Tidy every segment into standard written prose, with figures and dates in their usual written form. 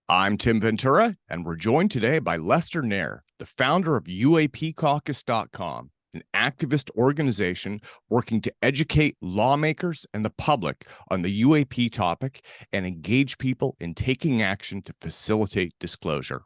I'm Tim Ventura, and we're joined today by Lester Nare, the founder of UAPCaucus.com, an activist organization working to educate lawmakers and the public on the UAP topic and engage people in taking action to facilitate disclosure.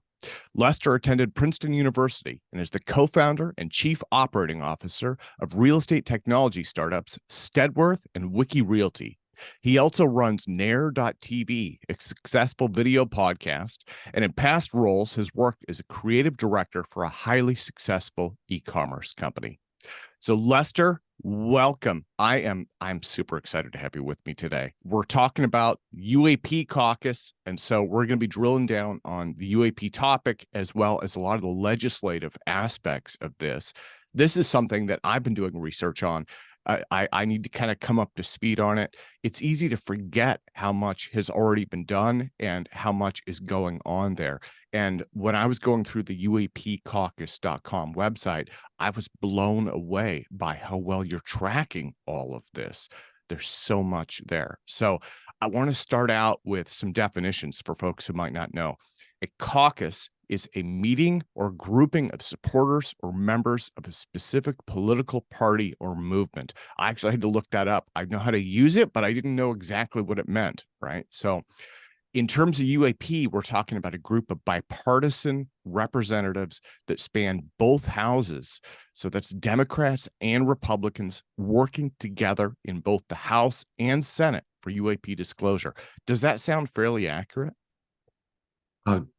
Lester attended Princeton University and is the co-founder and chief operating officer of real estate technology startups Steadworth and WikiRealty. He also runs Nare.tv, a successful video podcast, and in past roles has worked as a creative director for a highly successful e-commerce company. So Lester, welcome. I'm super excited to have you with me today. We're talking about UAP Caucus, and so we're going to be drilling down on the UAP topic as well as a lot of the legislative aspects of this. This is something that I've been doing research on. I need to kind of come up to speed on it. It's easy to forget how much has already been done and how much is going on there. And when I was going through the UAPcaucus.com website, I was blown away by how well you're tracking all of this. There's so much there. So I want to start out with some definitions for folks who might not know. A caucus is a meeting or grouping of supporters or members of a specific political party or movement. I actually had to look that up. I know how to use it, but I didn't know exactly what it meant, right? So in terms of UAP, we're talking about a group of bipartisan representatives that span both houses. So that's Democrats and Republicans working together in both the House and Senate for UAP disclosure. Does that sound fairly accurate?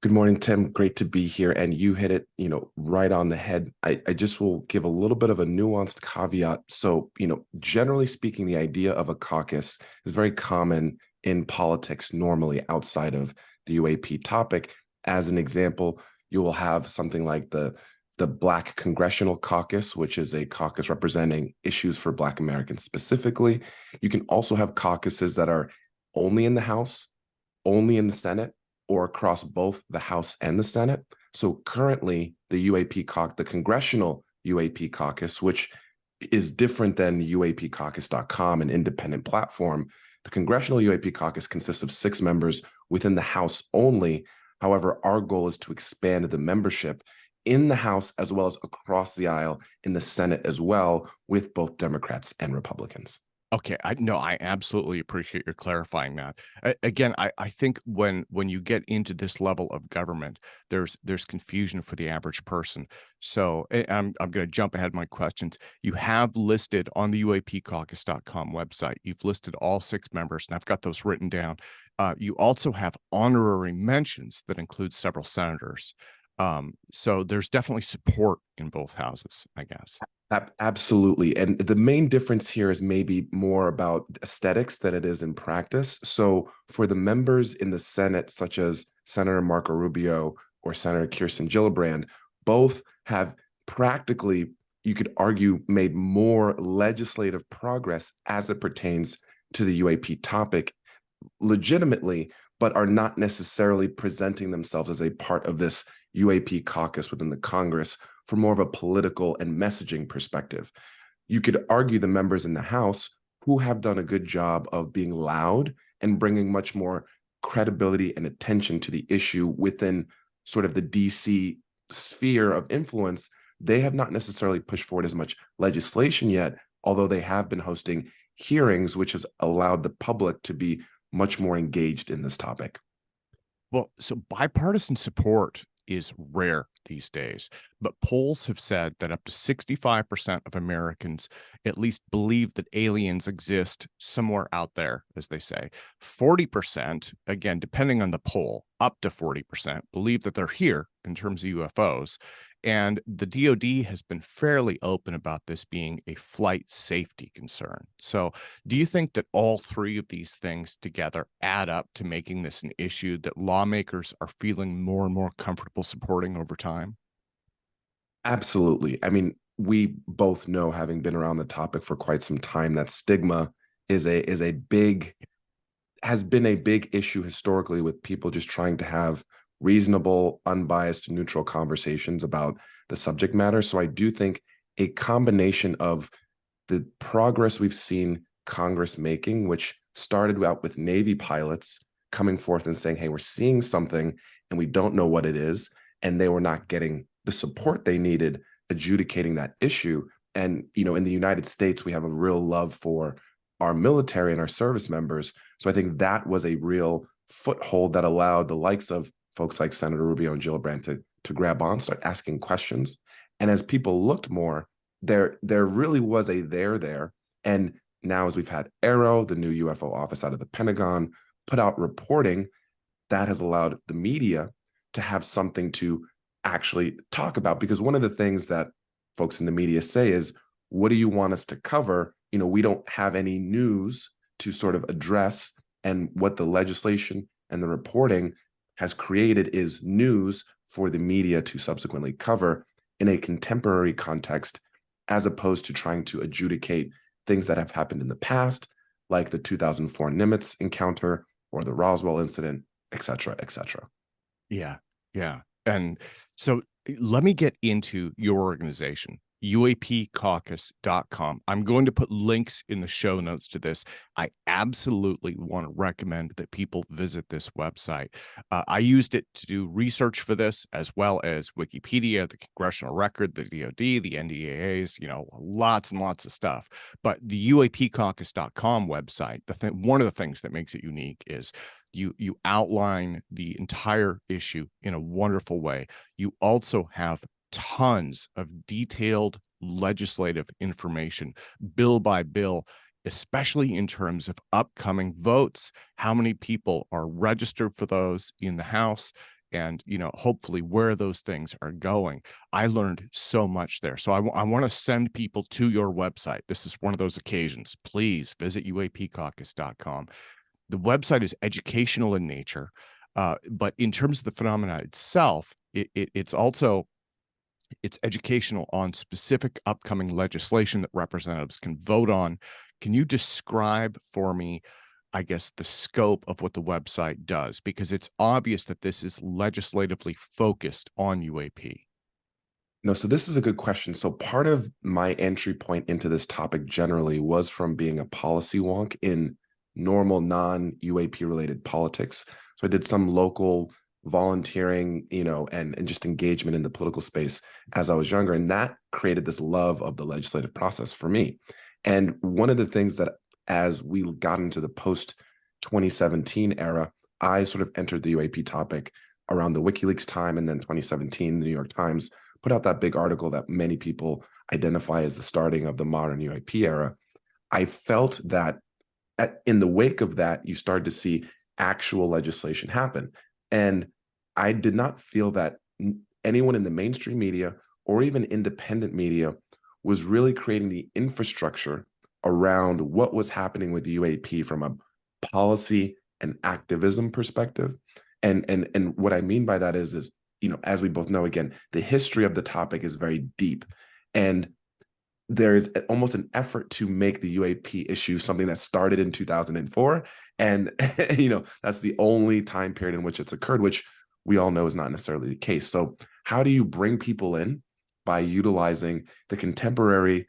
Good morning, Tim. Great to be here. And you hit it, right on the head. I just will give a little bit of a nuanced caveat. So, generally speaking, the idea of a caucus is very common in politics normally outside of the UAP topic. As an example, you will have something like the Black Congressional Caucus, which is a caucus representing issues for Black Americans specifically. You can also have caucuses that are only in the House, only in the Senate, or across both the House and the Senate. So currently, the Congressional UAP Caucus, which is different than UAPcaucus.com, an independent platform, the Congressional UAP Caucus consists of 6 members within the House only. However, our goal is to expand the membership in the House as well as across the aisle in the Senate as well, with both Democrats and Republicans. Okay, I absolutely appreciate your clarifying that. Again, I think when you get into this level of government, there's confusion for the average person. So I'm going to jump ahead of my questions. You have listed on the UAPcaucus.com website, you've listed all 6 members, and I've got those written down. You also have honorary mentions that include several senators. So there's definitely support in both houses, I guess. Absolutely. And the main difference here is maybe more about aesthetics than it is in practice. So for the members in the Senate, such as Senator Marco Rubio or Senator Kirsten Gillibrand, both have practically, you could argue, made more legislative progress as it pertains to the UAP topic legitimately, but are not necessarily presenting themselves as a part of this UAP caucus within the Congress for more of a political and messaging perspective. You could argue the members in the House who have done a good job of being loud and bringing much more credibility and attention to the issue within sort of the DC sphere of influence. They have not necessarily pushed forward as much legislation yet, although they have been hosting hearings, which has allowed the public to be much more engaged in this topic. Well, so bipartisan support is rare these days, but polls have said that up to 65% of Americans at least believe that aliens exist somewhere out there, as they say. 40%, again, depending on the poll, up to 40% believe that they're here in terms of UFOs. And the DoD has been fairly open about this being a flight safety concern. So do you think that all 3 of these things together add up to making this an issue that lawmakers are feeling more and more comfortable supporting over time? Absolutely. I mean, we both know, having been around the topic for quite some time, that stigma has been a big issue historically, with people just trying to have reasonable, unbiased, neutral conversations about the subject matter. So I do think a combination of the progress we've seen Congress making, which started out with Navy pilots coming forth and saying, hey, we're seeing something and we don't know what it is. And they were not getting the support they needed adjudicating that issue. And, in the United States, we have a real love for our military and our service members. So I think that was a real foothold that allowed the likes of folks like Senator Rubio and Gillibrand to grab on, start asking questions. And as people looked more, there really was a there. And now, as we've had AARO, the new UFO office out of the Pentagon, put out reporting, that has allowed the media to have something to actually talk about. Because one of the things that folks in the media say is, what do you want us to cover? We don't have any news to sort of address. And what the legislation and the reporting has created is news for the media to subsequently cover in a contemporary context, as opposed to trying to adjudicate things that have happened in the past, like the 2004 Nimitz encounter or the Roswell incident, et cetera, et cetera. Yeah. And so let me get into your organization, UAPCaucus.com. I'm going to put links in the show notes to this. I absolutely want to recommend that people visit this website. I used it to do research for this, as well as Wikipedia, the Congressional Record, the DoD, the NDAAs, lots and lots of stuff. But the UAPCaucus.com website, one of the things that makes it unique is you outline the entire issue in a wonderful way. You also have tons of detailed legislative information, bill by bill, especially in terms of upcoming votes, how many people are registered for those in the House, and hopefully where those things are going. I learned so much there. So I want to send people to your website. This is one of those occasions. Please visit UAPCaucus.com. The website is educational in nature, but in terms of the phenomena itself, it's educational on specific upcoming legislation that representatives can vote on. Can you describe for me, I guess, the scope of what the website does? Because it's obvious that this is legislatively focused on UAP. No, so this is a good question. So part of my entry point into this topic generally was from being a policy wonk in normal non-UAP related politics. So I did some local volunteering, and just engagement in the political space as I was younger. And that created this love of the legislative process for me. And one of the things that, as we got into the post 2017 era, I sort of entered the UAP topic around the WikiLeaks time. And then 2017, the New York Times put out that big article that many people identify as the starting of the modern UAP era. I felt that in the wake of that, you started to see actual legislation happen. And I did not feel that anyone in the mainstream media or even independent media was really creating the infrastructure around what was happening with the UAP from a policy and activism perspective. And what I mean by that is, as we both know, again, the history of the topic is very deep. And there is almost an effort to make the UAP issue something that started in 2004. And, that's the only time period in which it's occurred, which we all know is not necessarily the case. So how do you bring people in by utilizing the contemporary,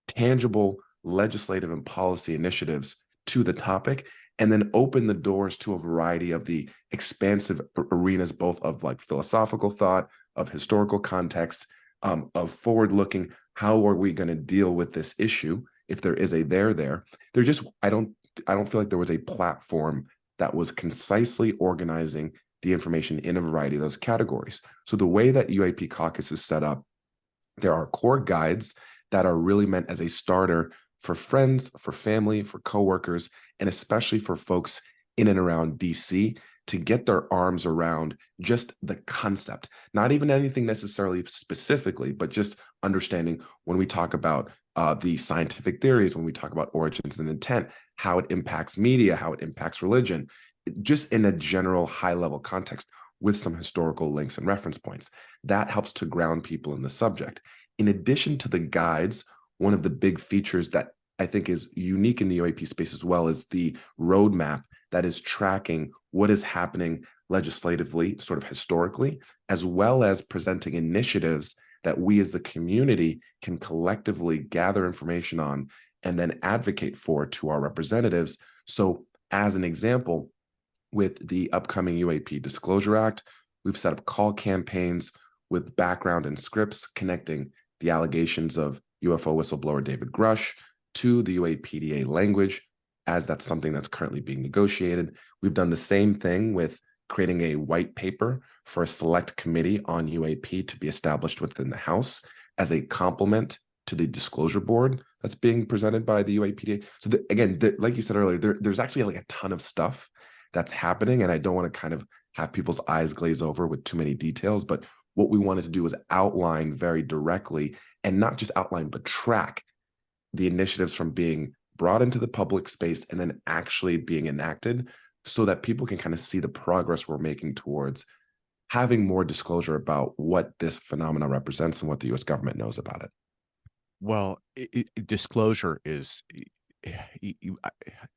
tangible legislative and policy initiatives to the topic, and then open the doors to a variety of the expansive arenas, both of like philosophical thought, of historical context, of forward-looking, how are we going to deal with this issue if there is a there? I don't feel like there was a platform that was concisely organizing the information in a variety of those categories. So the way that UAP Caucus is set up, there are core guides that are really meant as a starter for friends, for family, for coworkers, and especially for folks in and around DC to get their arms around just the concept, not even anything necessarily specifically, but just understanding when we talk about the scientific theories, when we talk about origins and intent, how it impacts media, how it impacts religion, just in a general high-level context with some historical links and reference points. That helps to ground people in the subject. In addition to the guides, one of the big features that I think is unique in the UAP space as well is the roadmap that is tracking what is happening legislatively, sort of historically, as well as presenting initiatives that we as the community can collectively gather information on and then advocate for to our representatives. So as an example, with the upcoming UAP Disclosure Act, we've set up call campaigns with background and scripts connecting the allegations of UFO whistleblower David Grusch to the UAPDA language, as that's something that's currently being negotiated. We've done the same thing with creating a white paper for a select committee on UAP to be established within the House as a complement to the disclosure board that's being presented by the UAPDA. So again, like you said earlier, there's actually like a ton of stuff that's happening, and I don't want to kind of have people's eyes glaze over with too many details, but what we wanted to do was outline very directly, and not just outline, but track the initiatives from being brought into the public space and then actually being enacted, so that people can kind of see the progress we're making towards having more disclosure about what this phenomenon represents and what the U.S. government knows about it. Well, disclosure is,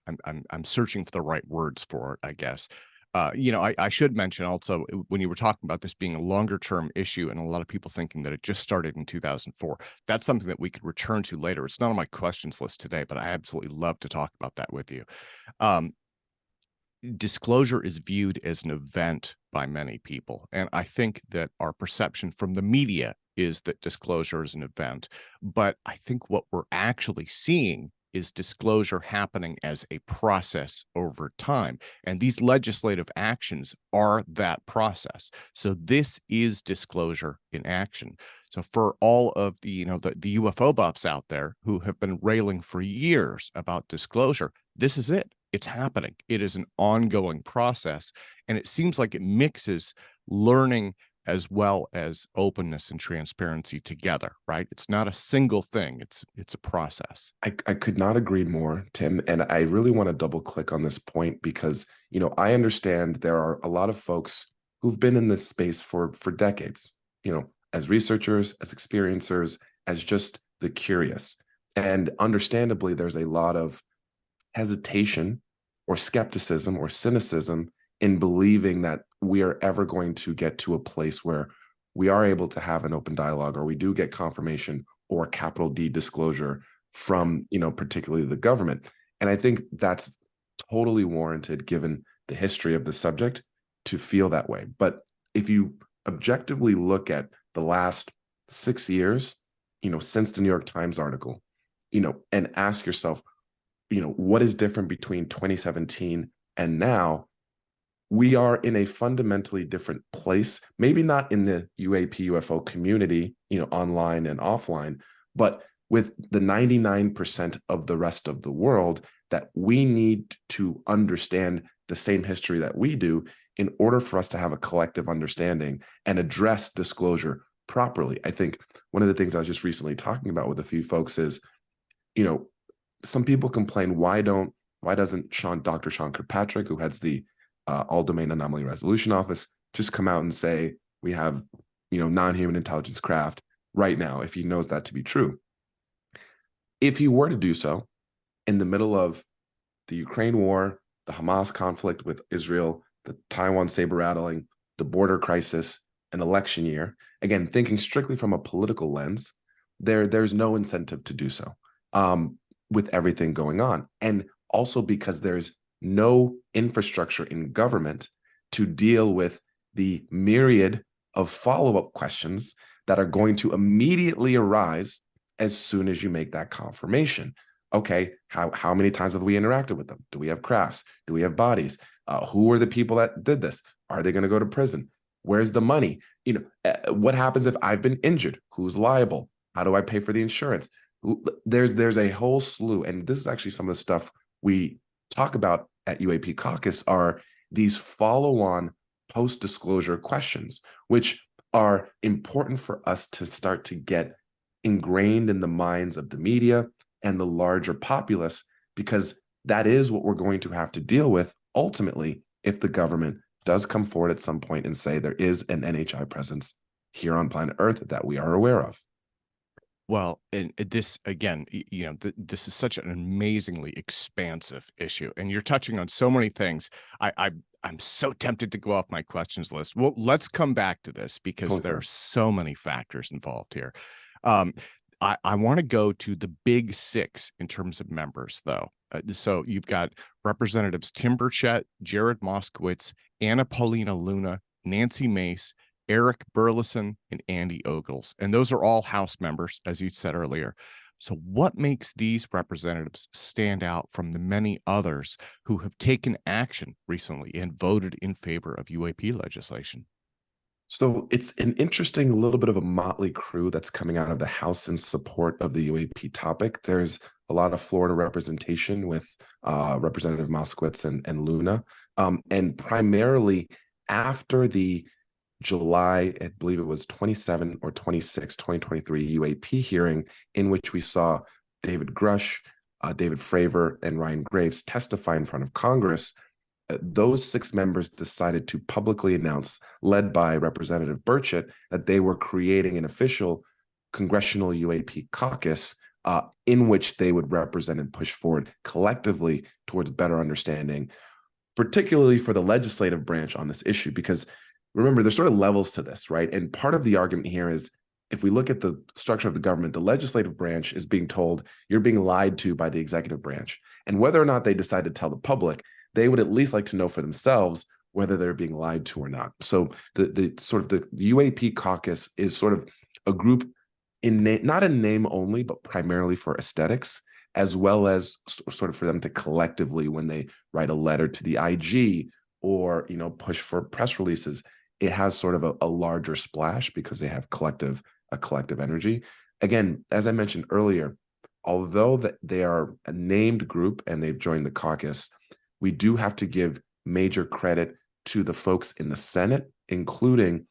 I'm searching for the right words for it, I guess. I should mention also, when you were talking about this being a longer term issue and a lot of people thinking that it just started in 2004, that's something that we could return to later. It's not on my questions list today, but I absolutely love to talk about that with you. Disclosure is viewed as an event by many people. And I think that our perception from the media is that disclosure is an event. But I think what we're actually seeing is disclosure happening as a process over time. And these legislative actions are that process. So this is disclosure in action. So for all of the UFO buffs out there who have been railing for years about disclosure, this is it. It's happening. It is an ongoing process. And it seems like it mixes learning as well as openness and transparency together, right? It's not a single thing. It's a process. I could not agree more, Tim. And I really want to double click on this point because, I understand there are a lot of folks who've been in this space for decades, as researchers, as experiencers, as just the curious. And understandably, there's a lot of hesitation or skepticism or cynicism in believing that we are ever going to get to a place where we are able to have an open dialogue, or we do get confirmation or capital D disclosure from, particularly the government. And I think that's totally warranted given the history of the subject to feel that way. But if you objectively look at the last 6 years, since the New York Times article, and ask yourself, what is different between 2017 and now? We are in a fundamentally different place, maybe not in the UAP UFO community, online and offline, but with the 99% of the rest of the world that we need to understand the same history that we do in order for us to have a collective understanding and address disclosure properly. I think one of the things I was just recently talking about with a few folks is, some people complain, why doesn't Dr. Sean Kirkpatrick, who heads the All Domain Anomaly Resolution Office, just come out and say we have, non-human intelligence craft right now, if he knows that to be true? If he were to do so in the middle of the Ukraine war, the Hamas conflict with Israel, the Taiwan saber rattling, the border crisis, an election year, again, thinking strictly from a political lens, there's no incentive to do so. With everything going on. And also because there's no infrastructure in government to deal with the myriad of follow-up questions that are going to immediately arise as soon as you make that confirmation. Okay, how many times have we interacted with them? Do we have crafts? Do we have bodies? Who are the people that did this? Are they going to go to prison? Where's the money? What happens if I've been injured? Who's liable? How do I pay for the insurance? There's a whole slew, and this is actually some of the stuff we talk about at UAP Caucus, are these follow-on post-disclosure questions, which are important for us to start to get ingrained in the minds of the media and the larger populace, because that is what we're going to have to deal with ultimately if the government does come forward at some point and say there is an NHI presence here on planet Earth that we are aware of. Well, and this, again, this is such an amazingly expansive issue, and you're touching on so many things. I'm so tempted to go off my questions list. Well, let's come back to this because there are so many factors involved here. I want to go to the big six in terms of members, though. So you've got Representatives Tim Burchett, Jared Moskowitz, Anna Paulina Luna, Nancy Mace, Eric Burleson, and Andy Ogles. And those are all House members, as you said earlier. So what makes these representatives stand out from the many others who have taken action recently and voted in favor of UAP legislation? So it's an interesting little bit of a motley crew that's coming out of the House in support of the UAP topic. There's a lot of Florida representation with Representative Moskowitz and Luna. And primarily after the July, I believe it was 27 or 26, 2023 UAP hearing, in which we saw David Grusch, David Fravor, and Ryan Graves testify in front of Congress. Those 6 members decided to publicly announce, led by Representative Burchett, that they were creating an official Congressional UAP Caucus in which they would represent and push forward collectively towards better understanding, particularly for the legislative branch on this issue. Because remember, there's sort of levels to this, right? And part of the argument here is, if we look at the structure of the government, the legislative branch is being told you're being lied to by the executive branch. And whether or not they decide to tell the public, they would at least like to know for themselves whether they're being lied to or not. So the sort of the UAP caucus is sort of a group in not in name only, but primarily for aesthetics, as well as sort of for them to collectively, when they write a letter to the IG or push for press releases, it has sort of a larger splash because they have a collective energy. Again, as I mentioned earlier, although that they are a named group and they've joined the caucus, we do have to give major credit to the folks in the Senate, including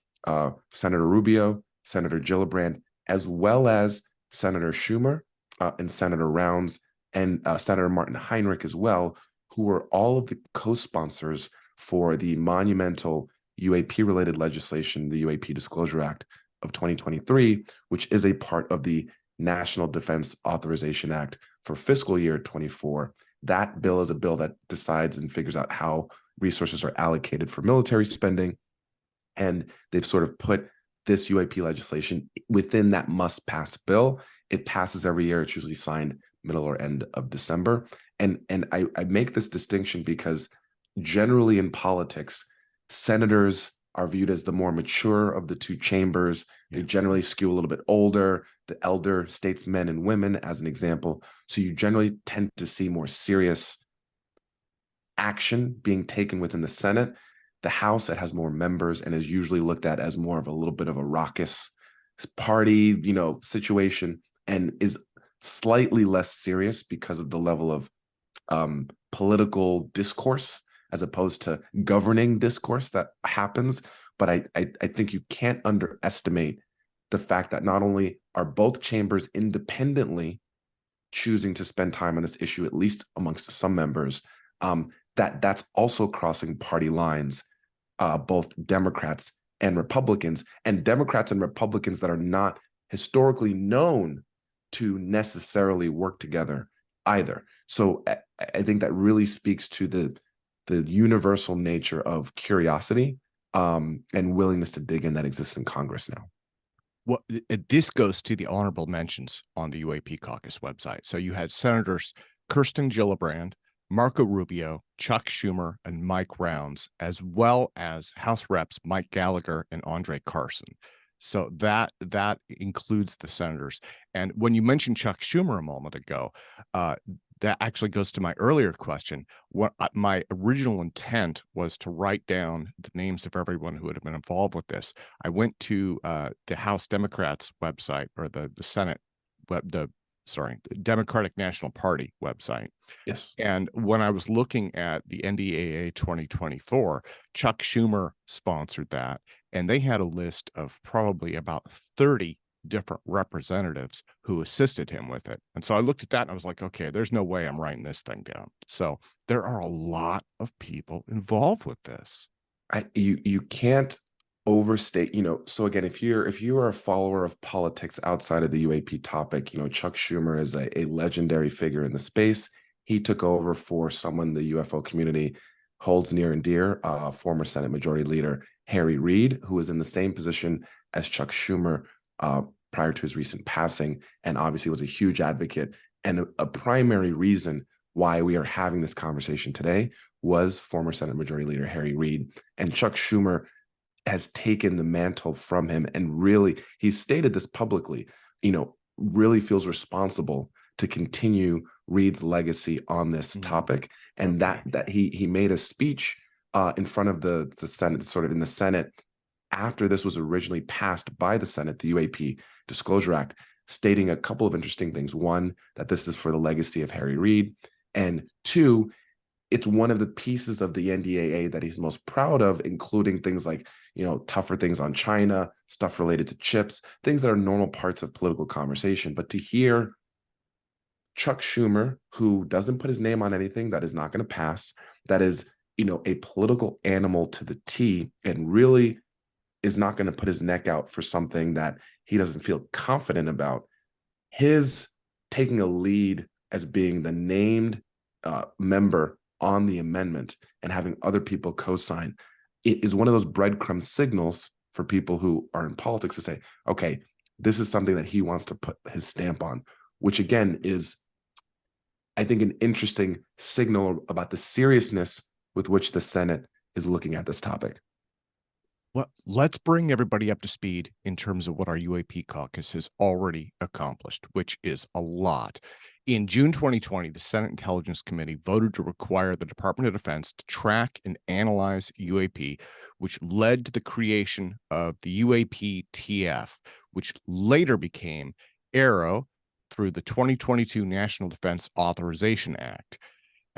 Senator Rubio, Senator Gillibrand, as well as Senator Schumer and Senator Rounds and Senator Martin Heinrich as well, who were all of the co-sponsors for the monumental UAP-related legislation, the UAP Disclosure Act of 2023, which is a part of the National Defense Authorization Act for fiscal year 24. That bill is a bill that decides and figures out how resources are allocated for military spending. And they've sort of put this UAP legislation within that must-pass bill. It passes every year. It's usually signed middle or end of December. And I make this distinction because generally in politics, senators are viewed as the more mature of the two chambers. They generally skew a little bit older, the elder statesmen and women, as an example. So you generally tend to see more serious action being taken within the Senate. The House, that has more members and is usually looked at as more of a little bit of a raucous party, situation, and is slightly less serious because of the level of political discourse as opposed to governing discourse that happens. But I think you can't underestimate the fact that not only are both chambers independently choosing to spend time on this issue, at least amongst some members, that's also crossing party lines, both Democrats and Republicans, and Democrats and Republicans that are not historically known to necessarily work together either. So I think that really speaks to the universal nature of curiosity and willingness to dig in that exists in Congress now. Well, this goes to the honorable mentions on the UAP caucus website. So you had Senators Kirsten Gillibrand, Marco Rubio, Chuck Schumer, and Mike Rounds, as well as House Reps Mike Gallagher and Andre Carson. So that includes the senators. And when you mentioned Chuck Schumer a moment ago, that actually goes to my earlier question. What my original intent was to write down the names of everyone who had been involved with this. I went to the House Democrats website, or the Senate the Democratic National Party website. Yes. And when I was looking at the NDAA 2024, Chuck Schumer sponsored that, and they had a list of probably about 30 different representatives who assisted him with it. And so I looked at that and I was like, okay, there's no way I'm writing this thing down. So there are a lot of people involved with this. You can't overstate, so again, if you are a follower of politics outside of the UAP topic, Chuck Schumer is a legendary figure in the space. He took over for someone the UFO community holds near and dear, former Senate Majority Leader Harry Reid, who is in the same position as Chuck Schumer prior to his recent passing, and obviously was a huge advocate and a primary reason why we are having this conversation today was former Senate Majority Leader Harry Reid. And Chuck Schumer has taken the mantle from him, and really, he's stated this publicly, really feels responsible to continue Reid's legacy on this topic. And that he made a speech in front of the Senate, sort of in the Senate, after this was originally passed by the Senate, the UAP Disclosure Act, stating a couple of interesting things. One, that this is for the legacy of Harry Reid. And two, it's one of the pieces of the NDAA that he's most proud of, including things like, tougher things on China, stuff related to chips, things that are normal parts of political conversation. But to hear Chuck Schumer, who doesn't put his name on anything, that is not going to pass, that is, a political animal to the T, and really is not going to put his neck out for something that he doesn't feel confident about, his taking a lead as being the named member on the amendment and having other people co-sign, it is one of those breadcrumb signals for people who are in politics to say, okay, this is something that he wants to put his stamp on, which again is, I think, an interesting signal about the seriousness with which the Senate is looking at this topic. Well, let's bring everybody up to speed in terms of what our UAP caucus has already accomplished, which is a lot. In June 2020, the Senate Intelligence Committee voted to require the Department of Defense to track and analyze UAP, which led to the creation of the UAPTF, which later became AARO through the 2022 National Defense Authorization Act.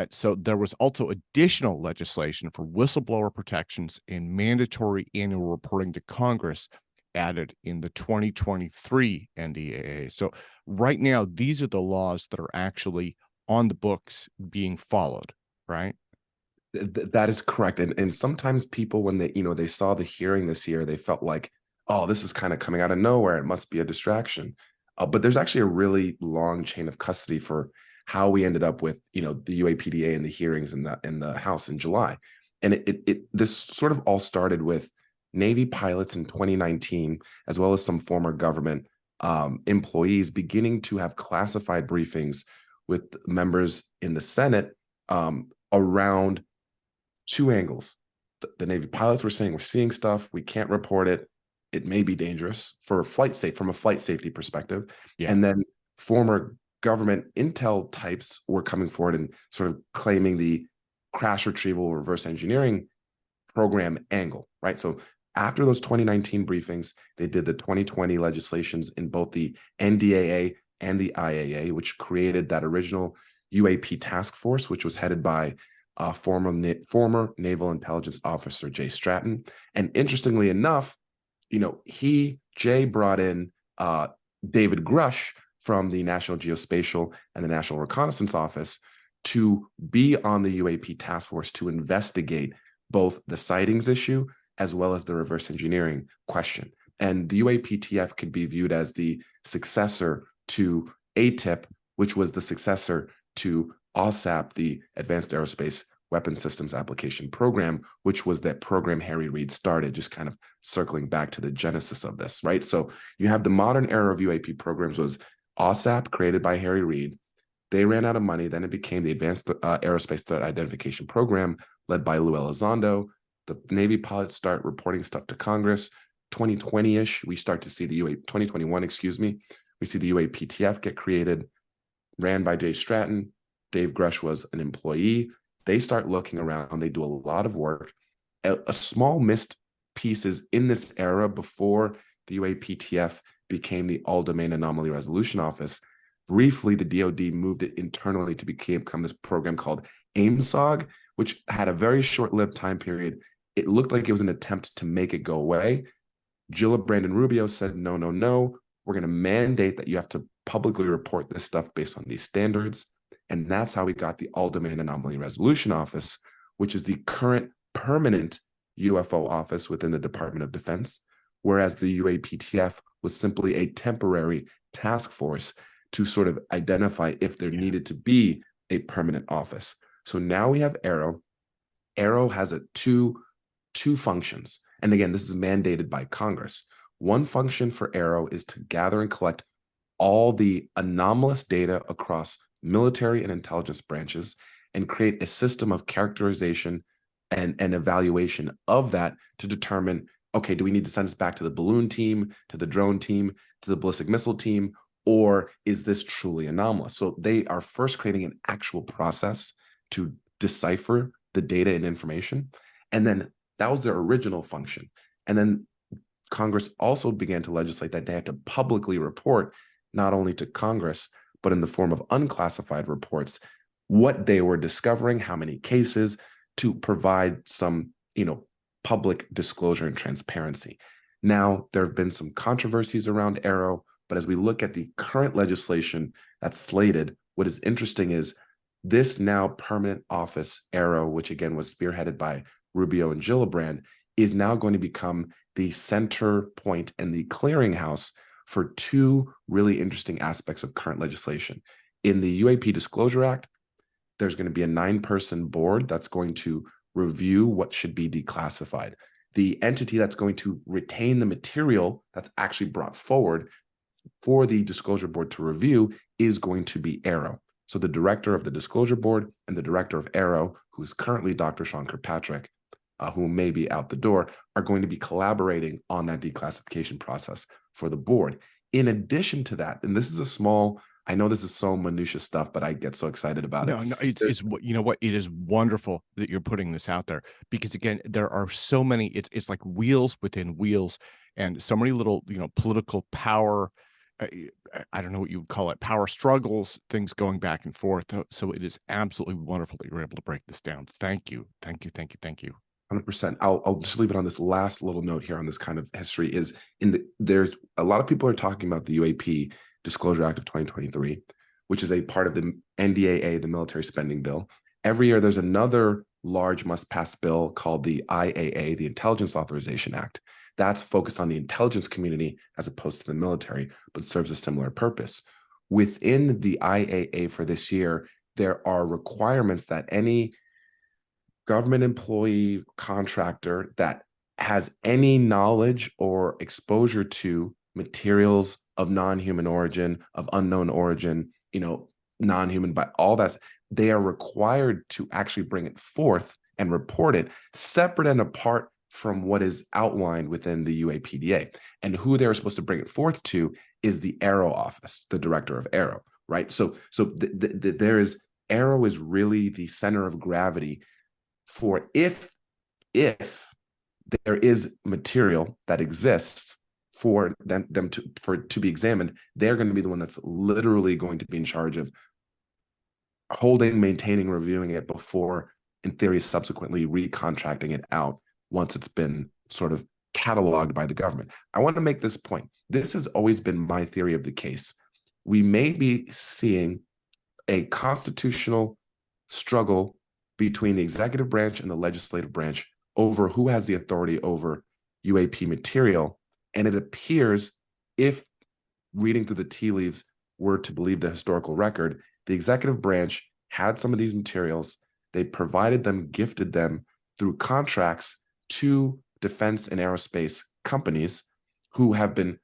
So there was also additional legislation for whistleblower protections and mandatory annual reporting to Congress added in the 2023 NDAA. So right now, these are the laws that are actually on the books being followed, right? That is correct. And sometimes people, when they saw the hearing this year, they felt like, oh, this is kind of coming out of nowhere. It must be a distraction. But there's actually a really long chain of custody for how we ended up with, the UAPDA and the hearings in the House in July. And this sort of all started with Navy pilots in 2019, as well as some former government employees beginning to have classified briefings with members in the Senate around two angles. The Navy pilots were saying, we're seeing stuff, we can't report it, it may be dangerous from a flight safety perspective. Yeah. And then former government intel types were coming forward and sort of claiming the crash retrieval reverse engineering program angle, right? So after those 2019 briefings, they did the 2020 legislations in both the NDAA and the IAA, which created that original UAP task force, which was headed by former Naval Intelligence Officer Jay Stratton. And interestingly enough, Jay brought in David Grusch from the National Geospatial and the National Reconnaissance Office to be on the UAP task force to investigate both the sightings issue as well as the reverse engineering question. And the UAPTF could be viewed as the successor to AATIP, which was the successor to AAWSAP, the Advanced Aerospace Weapons Systems Application Program, which was that program Harry Reid started, just kind of circling back to the genesis of this, right? So you have the modern era of UAP programs was AAWSAP, created by Harry Reid. They ran out of money. Then it became the Advanced Aerospace Threat Identification Program, led by Lou Elizondo. The Navy pilots start reporting stuff to Congress. 2020-ish, we start to see 2021, we see the UAPTF get created, ran by Jay Stratton. Dave Grusch was an employee. They start looking around. They do a lot of work. A small missed pieces in this era before the UAPTF became the All-Domain Anomaly Resolution Office. Briefly, the DoD moved it internally to become this program called AIMSOG, which had a very short-lived time period. It looked like it was an attempt to make it go away. Brandon Rubio said, no, we're going to mandate that you have to publicly report this stuff based on these standards. And that's how we got the All-Domain Anomaly Resolution Office, which is the current permanent UFO office within the Department of Defense, whereas the UAPTF was simply a temporary task force to sort of identify if there needed to be a permanent office. So now we have AARO. AARO has two functions. And again, this is mandated by Congress. One function for AARO is to gather and collect all the anomalous data across military and intelligence branches and create a system of characterization and evaluation of that to determine, okay, do we need to send this back to the balloon team, to the drone team, to the ballistic missile team, or is this truly anomalous? So they are first creating an actual process to decipher the data and information. And then that was their original function. And then Congress also began to legislate that they had to publicly report, not only to Congress, but in the form of unclassified reports, what they were discovering, how many cases, to provide some, public disclosure and transparency. Now, there have been some controversies around AARO, but as we look at the current legislation that's slated, what is interesting is this now permanent office, AARO, which again was spearheaded by Rubio and Gillibrand, is now going to become the center point and the clearinghouse for two really interesting aspects of current legislation. In the UAP Disclosure Act, there's going to be a 9-person board that's going to review what should be declassified. The entity that's going to retain the material that's actually brought forward for the disclosure board to review is going to be AARO. So the director of the disclosure board and the director of AARO, who is currently Dr. Sean Kirkpatrick, who may be out the door, are going to be collaborating on that declassification process for the board. In addition to that, and this is a small, I know this is so minutia stuff, but I get so excited about it. No, it's you know what? It is wonderful that you're putting this out there, because again, there are so many, it's like wheels within wheels, and so many little, political power, I don't know what you would call it, power struggles, things going back and forth. So it is absolutely wonderful that you're able to break this down. Thank you. 100%. I'll just leave it on this last little note here on this kind of history is there's a lot of people are talking about the UAP Disclosure Act of 2023, which is a part of the NDAA, the military spending bill. Every year there's another large must-pass bill called the IAA, the Intelligence Authorization Act. That's focused on the intelligence community as opposed to the military, but serves a similar purpose. Within the IAA for this year, there are requirements that any government employee, contractor that has any knowledge or exposure to materials of non-human origin, of unknown origin, non-human, but all that, they are required to actually bring it forth and report it separate and apart from what is outlined within the UAPDA. And who they're supposed to bring it forth to is the AARO office, the director of AARO, right? So there is, AARO is really the center of gravity for if there is material that exists for them to be examined, they're going to be the one that's literally going to be in charge of holding, maintaining, reviewing it before, in theory, subsequently recontracting it out once it's been sort of cataloged by the government. I want to make this point. This has always been my theory of the case. We may be seeing a constitutional struggle between the executive branch and the legislative branch over who has the authority over UAP material. And it appears, if reading through the tea leaves were to believe the historical record, the executive branch had some of these materials. They provided them, gifted them through contracts to defense and aerospace companies who have been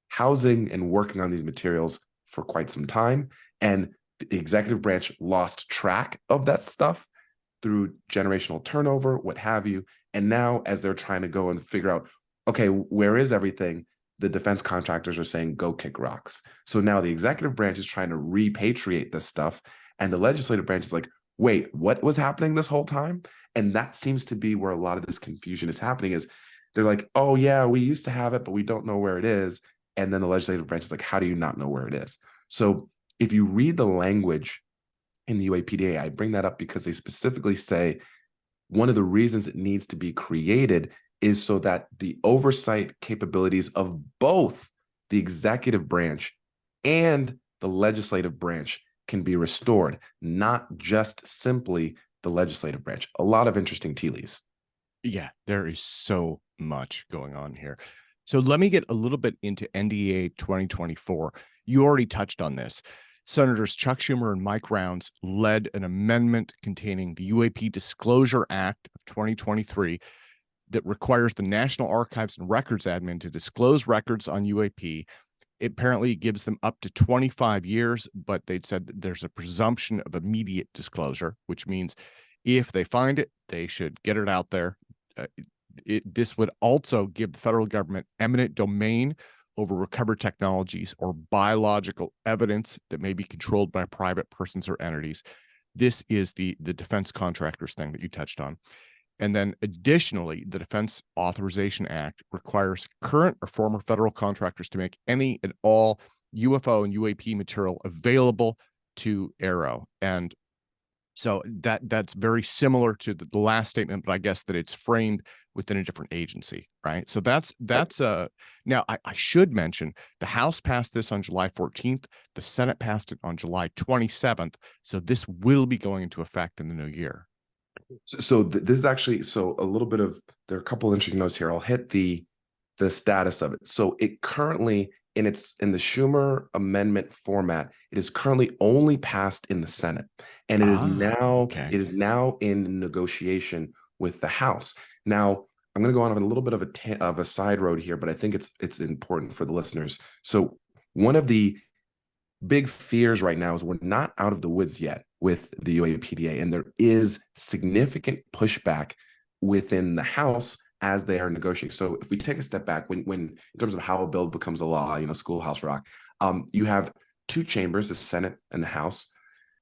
housing and working on these materials for quite some time. And the executive branch lost track of that stuff through generational turnover, what have you. And now as they're trying to go and figure out, okay, where is everything? The defense contractors are saying, go kick rocks. So now the executive branch is trying to repatriate this stuff. And the legislative branch is like, wait, what was happening this whole time? And that seems to be where a lot of this confusion is happening, is they're like, oh yeah, we used to have it, but we don't know where it is. And then the legislative branch is like, how do you not know where it is? So if you read the language in the UAPDA, I bring that up because they specifically say one of the reasons it needs to be created is so that the oversight capabilities of both the executive branch and the legislative branch can be restored, not just simply the legislative branch. A lot of interesting tea leaves. Yeah, there is so much going on here. So let me get a little bit into NDAA 2024. You already touched on this. Senators Chuck Schumer and Mike Rounds led an amendment containing the UAP Disclosure Act of 2023 that requires the National Archives and Records Admin to disclose records on UAP. It apparently gives them up to 25 years, but they'd said that there's a presumption of immediate disclosure, which means if they find it, they should get it out there. This would also give the federal government eminent domain over recovered technologies or biological evidence that may be controlled by private persons or entities. This is the defense contractors thing that you touched on. And then additionally, the Defense Authorization Act requires current or former federal contractors to make any and all UFO and UAP material available to AARO. And so that's very similar to the last statement, but I guess that it's framed within a different agency, right? So that's now I should mention the House passed this on July 14th. The Senate passed it on July 27th. So this will be going into effect in the new year. So this is actually, so a little bit of, there are a couple of interesting notes here. I'll hit the status of it. So it currently, in the Schumer amendment format, it is currently only passed in the Senate, and it is now in negotiation with the House. Now, I'm going to go on a little bit of a side road here, but I think it's important for the listeners. So one of the big fears right now is we're not out of the woods yet with the UAPTFA, and there is significant pushback within the House as they are negotiating. So if we take a step back, when in terms of how a bill becomes a law, schoolhouse rock, you have two chambers, the Senate and the House.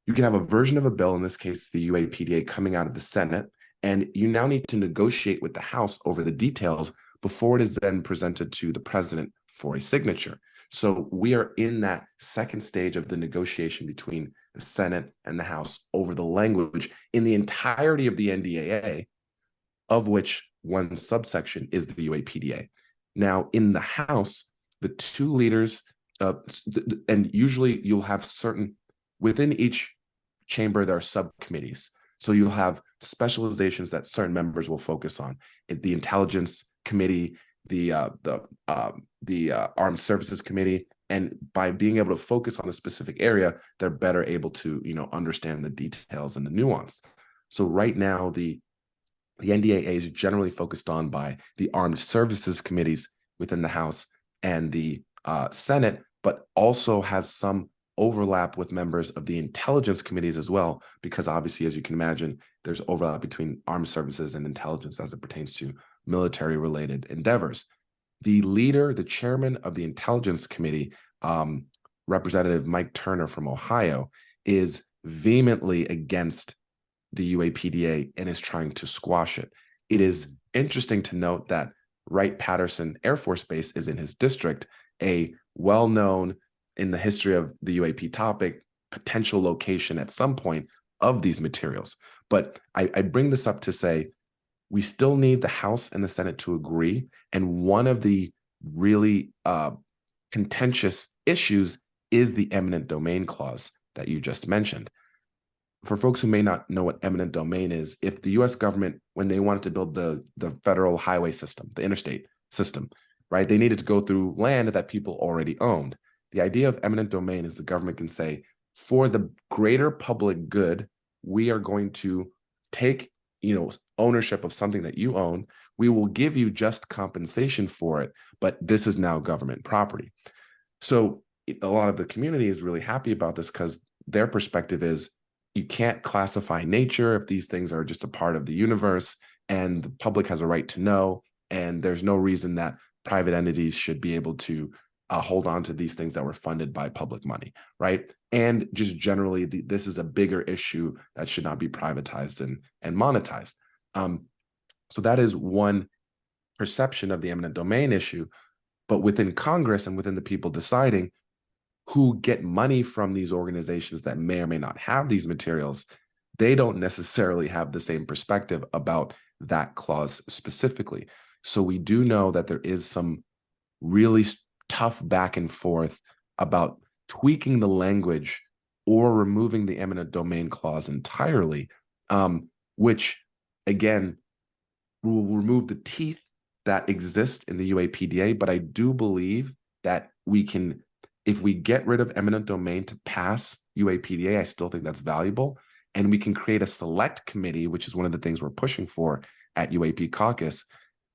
You can have a version of a bill, in this case, the UAPTFA, coming out of the Senate, and you now need to negotiate with the House over the details before it is then presented to the president for a signature. So we are in that second stage of the negotiation between the Senate and the House over the language in the entirety of the NDAA, of which one subsection is the UAPTFA. Now, in the House, the two leaders, and usually you'll have certain, within each chamber, there are subcommittees. So you'll have specializations that certain members will focus on. The Intelligence Committee, the Armed Services Committee, and by being able to focus on a specific area, they're better able to understand the details and the nuance. So right now, the NDAA is generally focused on by the Armed Services Committees within the House and the Senate, but also has some overlap with members of the intelligence committees as well, because obviously, as you can imagine, there's overlap between armed services and intelligence as it pertains to military-related endeavors. The chairman of the Intelligence Committee, Representative Mike Turner from Ohio, is vehemently against the UAPTFA and is trying to squash it. It is interesting to note that Wright-Patterson Air Force Base is in his district, a well-known, in the history of the UAP topic, potential location at some point of these materials. But I bring this up to say, we still need the House and the Senate to agree. And one of the really contentious issues is the eminent domain clause that you just mentioned. For folks who may not know what eminent domain is, if the US government, when they wanted to build the federal highway system, the interstate system, right, they needed to go through land that people already owned. The idea of eminent domain is the government can say, for the greater public good, we are going to take ownership of something that you own. We will give you just compensation for it, but this is now government property. So a lot of the community is really happy about this because their perspective is, you can't classify nature if these things are just a part of the universe, and the public has a right to know, and there's no reason that private entities should be able to hold on to these things that were funded by public money, right? And just generally, this is a bigger issue that should not be privatized and monetized. So that is one perception of the eminent domain issue. But within Congress and within the people deciding who get money from these organizations that may or may not have these materials, they don't necessarily have the same perspective about that clause specifically. So we do know that there is some really tough back and forth about tweaking the language or removing the eminent domain clause entirely, which again will remove the teeth that exist in the UAPTFA. But I do believe that we can, if we get rid of eminent domain to pass UAPTFA, I still think that's valuable. And we can create a select committee, which is one of the things we're pushing for at UAP Caucus,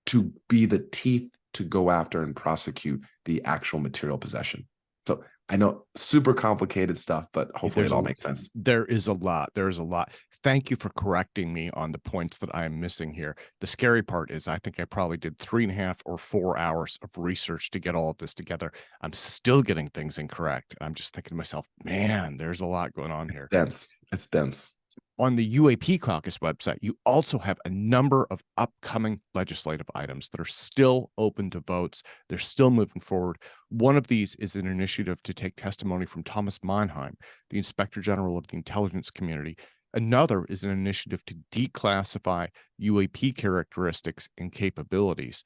to be the teeth to go after and prosecute the actual material possession. So I know super complicated stuff, but hopefully it all makes sense. There is a lot. There is a lot. Thank you for correcting me on the points that I am missing here. The scary part is I think I probably did 3.5 or 4 hours of research to get all of this together. I'm still getting things incorrect. I'm just thinking to myself, man, there's a lot going on here. Dense. It's dense. On the UAP Caucus website, you also have a number of upcoming legislative items that are still open to votes. They're still moving forward. One of these is an initiative to take testimony from Thomas Mannheim, the Inspector General of the intelligence community. Another is an initiative to declassify UAP characteristics and capabilities.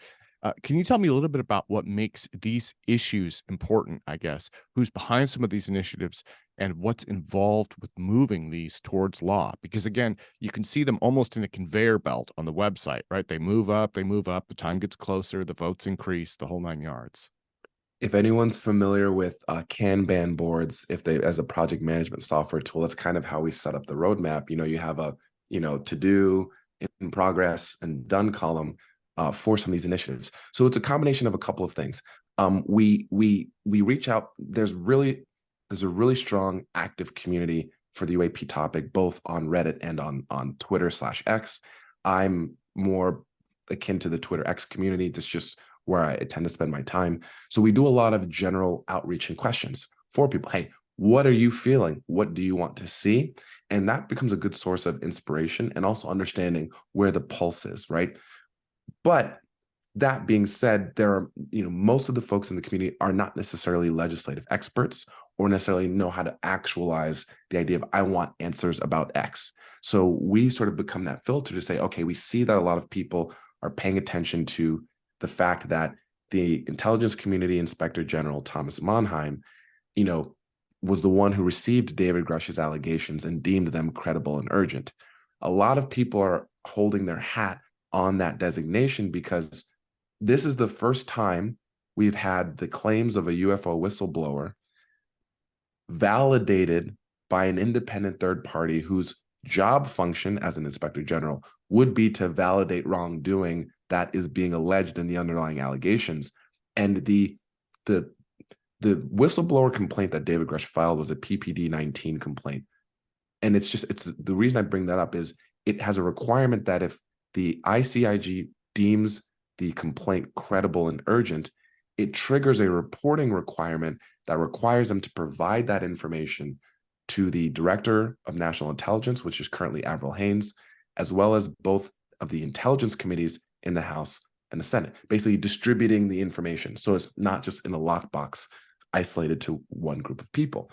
Can you tell me a little bit about what makes these issues important, I guess, who's behind some of these initiatives and what's involved with moving these towards law? Because again, you can see them almost in a conveyor belt on the website, right? They move up, the time gets closer, the votes increase, the whole 9 yards. If anyone's familiar with Kanban boards, if they as a project management software tool, that's kind of how we set up the roadmap. You have a to do, in progress, and done column for some of these initiatives. So it's a combination of a couple of things. We reach out. There's a really strong active community for the UAP topic, both on Reddit and on Twitter/X. I'm more akin to the Twitter X community. That's just where I tend to spend my time. So we do a lot of general outreach and questions for people. Hey, what are you feeling? What do you want to see? And that becomes a good source of inspiration and also understanding where the pulse is, right? But that being said, there are, most of the folks in the community are not necessarily legislative experts or necessarily know how to actualize the idea of I want answers about X. So we sort of become that filter to say, okay, we see that a lot of people are paying attention to the fact that the intelligence community inspector general, Thomas Mannheim, was the one who received David Grusch's allegations and deemed them credible and urgent. A lot of people are holding their hat on that designation because this is the first time we've had the claims of a UFO whistleblower validated by an independent third party whose job function as an inspector general would be to validate wrongdoing that is being alleged in the underlying allegations. And the whistleblower complaint that David Grusch filed was a PPD 19 complaint. And it's the reason I bring that up is it has a requirement that if the ICIG deems the complaint credible and urgent, it triggers a reporting requirement that requires them to provide that information to the Director of National Intelligence, which is currently Avril Haines, as well as both of the intelligence committees in the House and the Senate, basically distributing the information. So it's not just in a lockbox isolated to one group of people.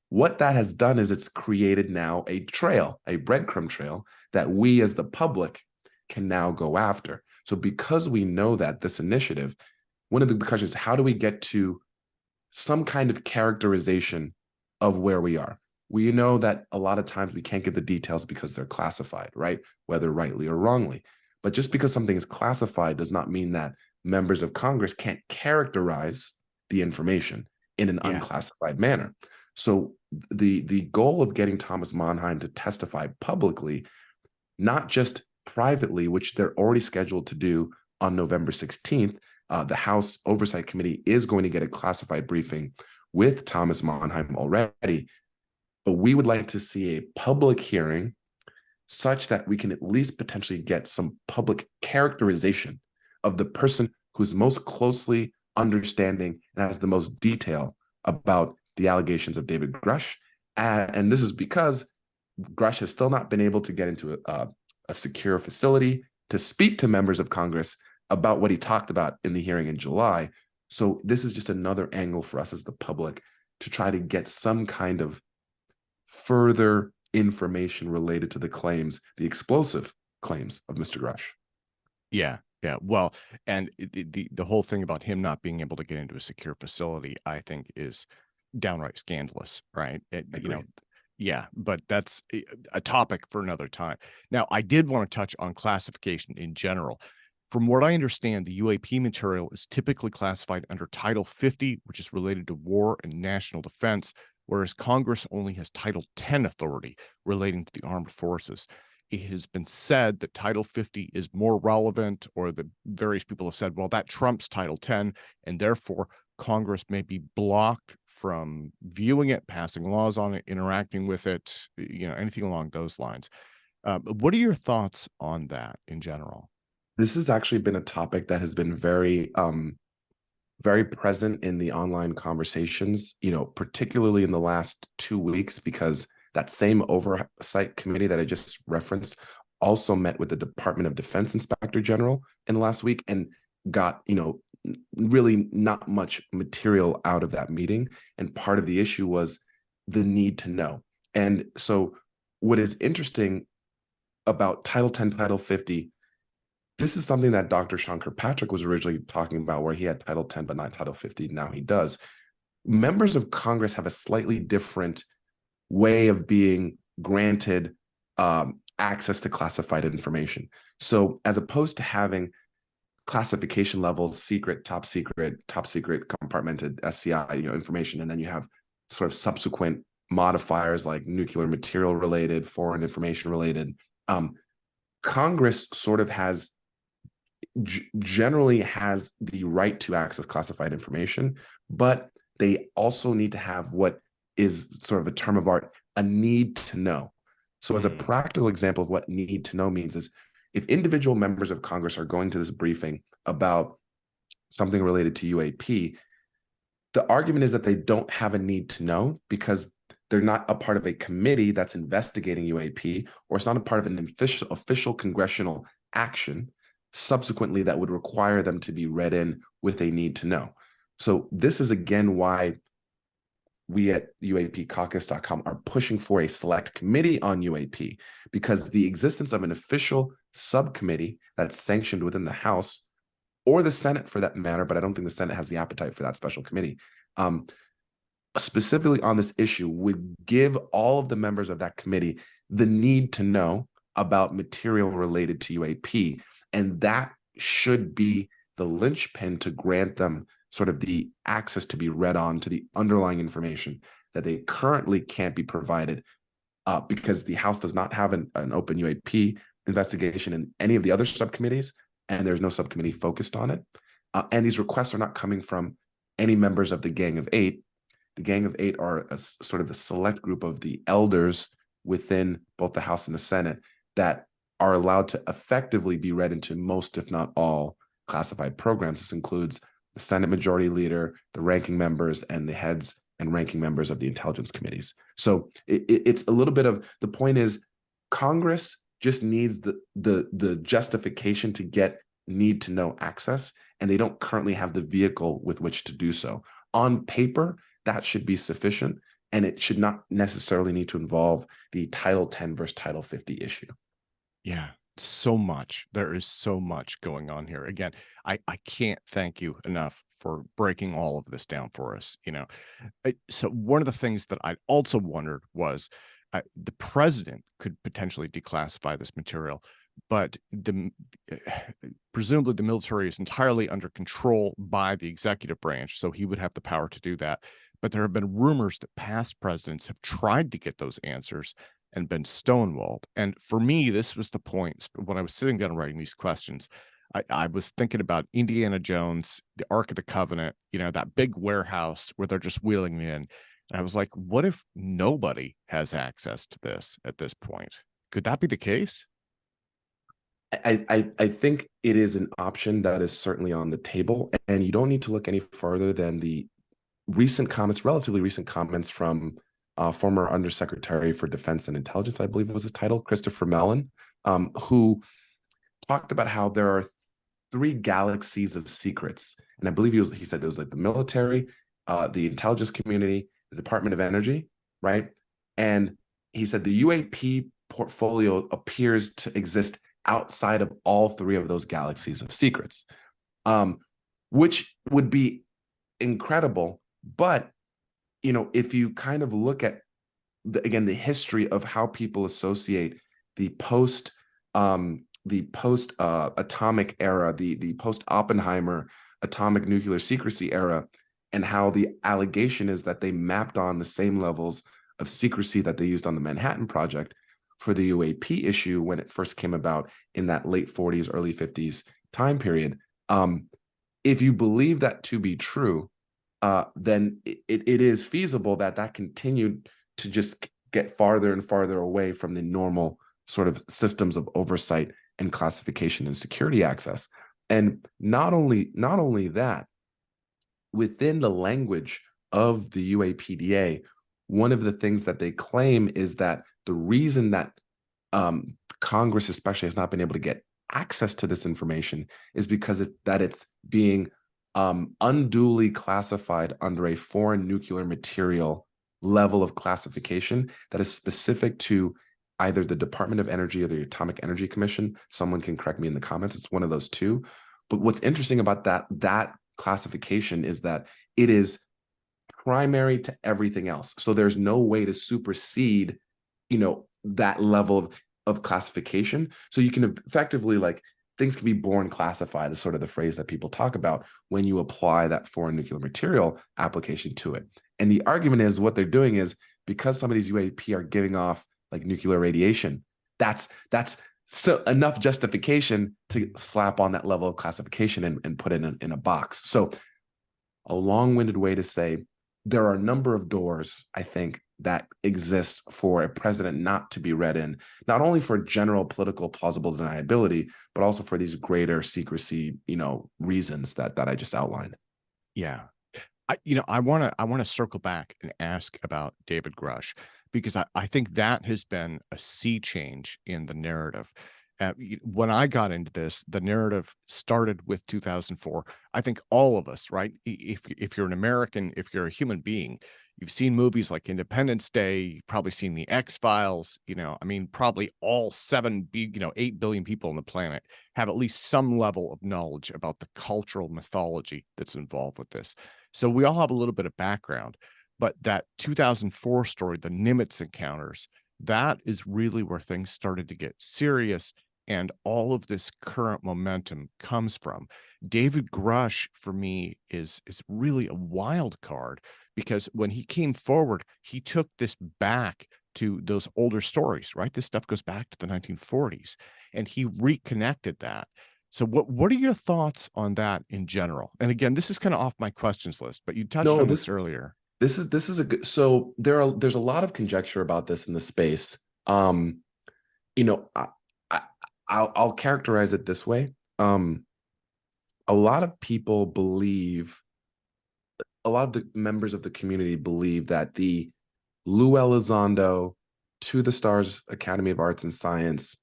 What that has done is it's created now a trail, a breadcrumb trail that we as the public can now go after. So because we know that this initiative, one of the questions is how do we get to some kind of characterization of where we are? We know that a lot of times we can't get the details because they're classified, right? Whether rightly or wrongly. But just because something is classified does not mean that members of Congress can't characterize the information in an unclassified manner. So the goal of getting Thomas Mannheim to testify publicly, not just privately, which they're already scheduled to do on November 16th, the House Oversight Committee is going to get a classified briefing with Thomas Mannheim already. But we would like to see a public hearing such that we can at least potentially get some public characterization of the person who's most closely understanding and has the most detail about the allegations of David Grusch. And this is because Grusch has still not been able to get into a secure facility to speak to members of Congress about what he talked about in the hearing in July. So this is just another angle for us as the public to try to get some kind of further information related to the claims, the explosive claims of Mr. Grusch. Yeah. Well, and the whole thing about him not being able to get into a secure facility, I think, is downright scandalous, right? Yeah, but that's a topic for another time. Now, I did want to touch on classification in general. From what I understand, the UAP material is typically classified under Title 50, which is related to war and national defense, whereas Congress only has Title 10 authority relating to the armed forces. It has been said that Title 50 is more relevant, or the various people have said, well, that trumps Title 10, and therefore Congress may be blocked from viewing it, passing laws on it, interacting with it, anything along those lines. What are your thoughts on that in general? This has actually been a topic that has been very present in the online conversations, particularly in the last 2 weeks, because that same oversight committee that I just referenced also met with the Department of Defense Inspector General in the last week and got, really not much material out of that meeting. And part of the issue was the need to know. And so what is interesting about Title 10, Title 50, this is something that Dr. Sean Kirkpatrick was originally talking about, where he had Title 10, but not Title 50. Now he does. Members of Congress have a slightly different way of being granted access to classified information. So as opposed to having classification levels, secret, top secret, compartmented SCI, information, and then you have sort of subsequent modifiers like nuclear material related, foreign information related. Congress sort of generally has the right to access classified information, but they also need to have what is sort of a term of art, a need to know. So as a practical example of what need to know means is, if individual members of Congress are going to this briefing about something related to UAP, the argument is that they don't have a need to know because they're not a part of a committee that's investigating UAP, or it's not a part of an official congressional action subsequently that would require them to be read in with a need to know. So this is again why we at UAPCaucus.com are pushing for a select committee on UAP, because the existence of an official subcommittee that's sanctioned within the House or the Senate for that matter, but I don't think the Senate has the appetite for that special committee, specifically on this issue, would give all of the members of that committee the need to know about material related to UAP. And that should be the linchpin to grant them sort of the access to be read on to the underlying information that they currently can't be provided because the House does not have an open UAP investigation in any of the other subcommittees, and there's no subcommittee focused on it. And these requests are not coming from any members of the Gang of Eight. The Gang of Eight are a sort of a select group of the elders within both the House and the Senate that are allowed to effectively be read into most, if not all, classified programs. This includes the Senate Majority Leader, the ranking members, and the heads and ranking members of the intelligence committees. So it's a little bit of, the point is, Congress just needs the justification to get need to know access, and they don't currently have the vehicle with which to do so. On paper, that should be sufficient, and it should not necessarily need to involve the Title 10 versus Title 50 issue. Yeah, so much. There is so much going on here. Again, I can't thank you enough for breaking all of this down for us. So one of the things that I also wondered was the president could potentially declassify this material, but presumably the military is entirely under control by the executive branch, so he would have the power to do that. But there have been rumors that past presidents have tried to get those answers and been stonewalled. And for me, this was the point when I was sitting down writing these questions. I was thinking about Indiana Jones, the Ark of the Covenant, that big warehouse where they're just wheeling in. And I was like, what if nobody has access to this at this point? Could that be the case? I think it is an option that is certainly on the table, and you don't need to look any further than the relatively recent comments from former Undersecretary for Defense and Intelligence, I believe was his title, Christopher Mellon, who talked about how there are 3 galaxies of secrets. And I believe he said it was like the military, the intelligence community, the Department of Energy, right? And he said the UAP portfolio appears to exist outside of all 3 of those galaxies of secrets, which would be incredible. But if you kind of look at the history of how people associate the post atomic era, the post Oppenheimer atomic nuclear secrecy era, and how the allegation is that they mapped on the same levels of secrecy that they used on the Manhattan Project for the UAP issue when it first came about in that late 40s, early 50s time period. If you believe that to be true, then it is feasible that that continued to just get farther and farther away from the normal sort of systems of oversight and classification and security access. And not only that, within the language of the UAPDA, one of the things that they claim is that the reason that Congress especially has not been able to get access to this information is because it's being unduly classified under a foreign nuclear material level of classification that is specific to either the Department of Energy or the Atomic Energy Commission. Someone can correct me in the comments. It's one of those two. But what's interesting about that classification is that it is primary to everything else. So there's no way to supersede, that level of classification. So you can effectively, like, things can be born classified is sort of the phrase that people talk about when you apply that foreign nuclear material application to it. And the argument is what they're doing is because some of these UAP are giving off like nuclear radiation, that's so enough justification to slap on that level of classification and put it in a box. So a long-winded way to say there are a number of doors, I think, that exist for a president not to be read in, not only for general political plausible deniability, but also for these greater secrecy, reasons that I just outlined. Yeah. I want to circle back and ask about David Grusch, because I think that has been a sea change in the narrative. When I got into this, the narrative started with 2004. I think all of us, right? If you're an American, if you're a human being, you've seen movies like Independence Day, you've probably seen the X-Files, probably all 8 billion people on the planet have at least some level of knowledge about the cultural mythology that's involved with this. So we all have a little bit of background, but that 2004 story, the Nimitz encounters, that is really where things started to get serious. And all of this current momentum comes from. David Grusch, for me, is really a wild card, because when he came forward, he took this back to those older stories, right? This stuff goes back to the 1940s, and he reconnected that. So what are your thoughts on that in general? And again, this is kind of off my questions list, but you touched on this earlier. This is a good, so there's a lot of conjecture about this in the space. I'll characterize it this way. A lot of people believe, a lot of the members of the community believe that the Lou Elizondo, To the Stars Academy of Arts and Science,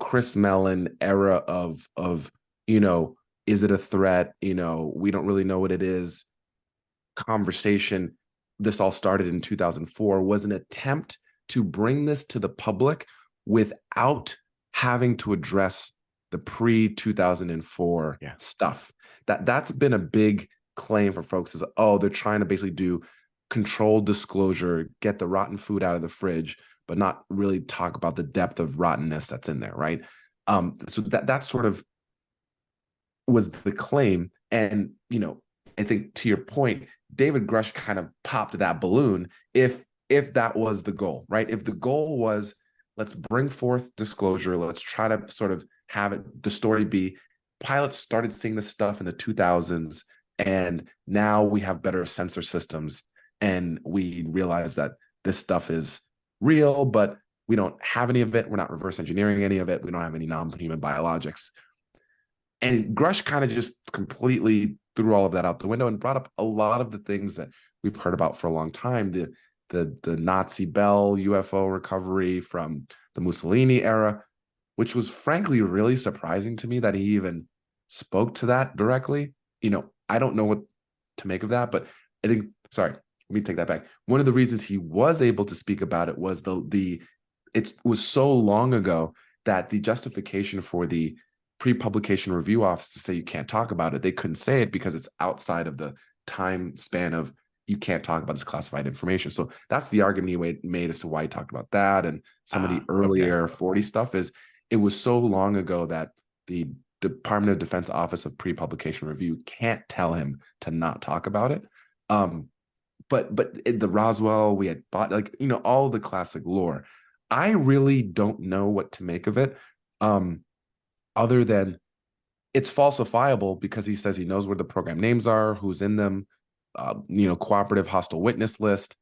Chris Mellon era of is it a threat? We don't really know what it is. Conversation. This all started in 2004, was an attempt to bring this to the public without having to address the pre-2004 stuff. That's been a big claim for folks, is, they're trying to basically do controlled disclosure, get the rotten food out of the fridge, but not really talk about the depth of rottenness that's in there, right? So that sort of was the claim. And, I think to your point, David Grusch kind of popped that balloon if that was the goal, right? If the goal was, let's bring forth disclosure, let's try to sort of have it, the story be, pilots started seeing this stuff in the 2000s, and now we have better sensor systems, and we realize that this stuff is real, but we don't have any of it. We're not reverse engineering any of it. We don't have any non-human biologics. And Grusch kind of just completely threw all of that out the window and brought up a lot of the things that we've heard about for a long time. The Nazi Bell UFO recovery from the Mussolini era, which was frankly really surprising to me that he even spoke to that directly. I don't know what to make of that, but I think, sorry, let me take that back. One of the reasons he was able to speak about it was it was so long ago that the justification for the pre-publication review office to say you can't talk about it, they couldn't say it because it's outside of the time span of you can't talk about this classified information. So that's the argument he made as to why he talked about that. And some of the earlier 40 stuff is, it was so long ago that the Department of Defense Office of Pre-Publication Review can't tell him to not talk about it. But the Roswell, we had bought, all the classic lore. I really don't know what to make of it. Other than it's falsifiable because he says he knows where the program names are, who's in them, cooperative hostile witness list,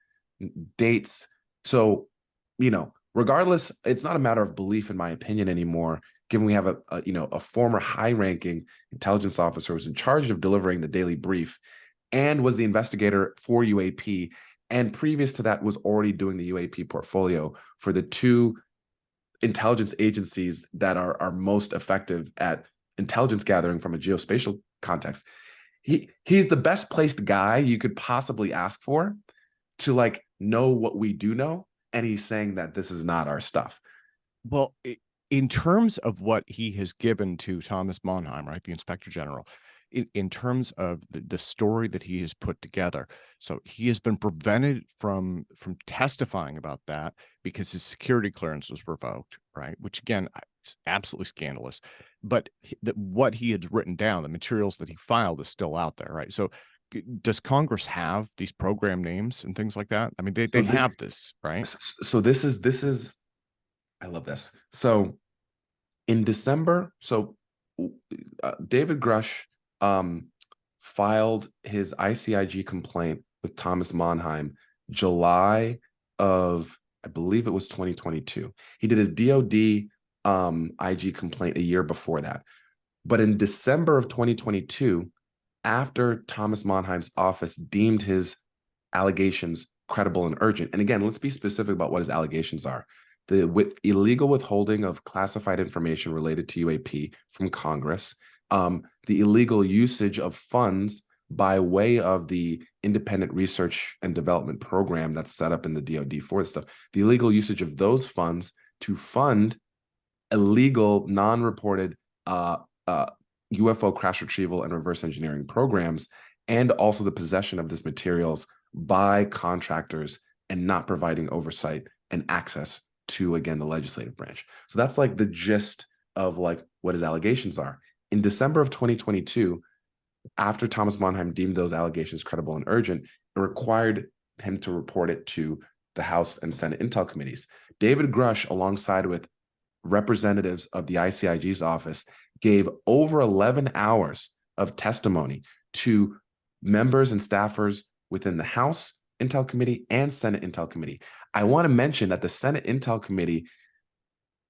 dates. So, regardless, it's not a matter of belief, in my opinion, anymore, given we have a former high-ranking intelligence officer who was in charge of delivering the daily brief and was the investigator for UAP, and previous to that was already doing the UAP portfolio for the two intelligence agencies that are most effective at intelligence gathering from a geospatial context. He's the best placed guy you could possibly ask for to know what we do know, and he's saying that this is not our stuff. Well, in terms of what he has given to Thomas Monheim, right, the Inspector General, in terms of the story that he has put together, so he has been prevented from testifying about that because his security clearance was revoked, right? Which again, is absolutely scandalous. But what he had written down, the materials that he filed, is still out there, right? So does Congress have these program names and things like that? I mean, they have this, right? So this is, I love this. So in December, David Grusch filed his ICIG complaint with Thomas Monheim July of, I believe it was 2022. He did his DOD IG complaint a year before that. But in December of 2022, after Thomas Monheim's office deemed his allegations credible and urgent, and again, let's be specific about what his allegations are. The illegal withholding of classified information related to UAP from Congress, the illegal usage of funds by way of the independent research and development program that's set up in the DoD for this stuff, the illegal usage of those funds to fund illegal, non-reported UFO crash retrieval and reverse engineering programs, and also the possession of these materials by contractors and not providing oversight and access to, again, the legislative branch. So that's the gist of what his allegations are. In December of 2022, after Thomas Monheim deemed those allegations credible and urgent, it required him to report it to the House and Senate Intel committees. David Grusch, alongside with representatives of the ICIG's office, gave over 11 hours of testimony to members and staffers within the House Intel Committee and Senate Intel Committee. I want to mention that the Senate Intel Committee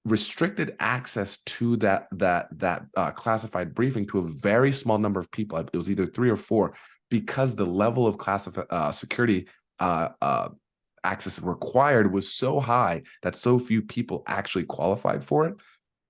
restricted access to that classified briefing to a very small number of people. It was either 3 or 4, because the level of classified security access required was so high that so few people actually qualified for it.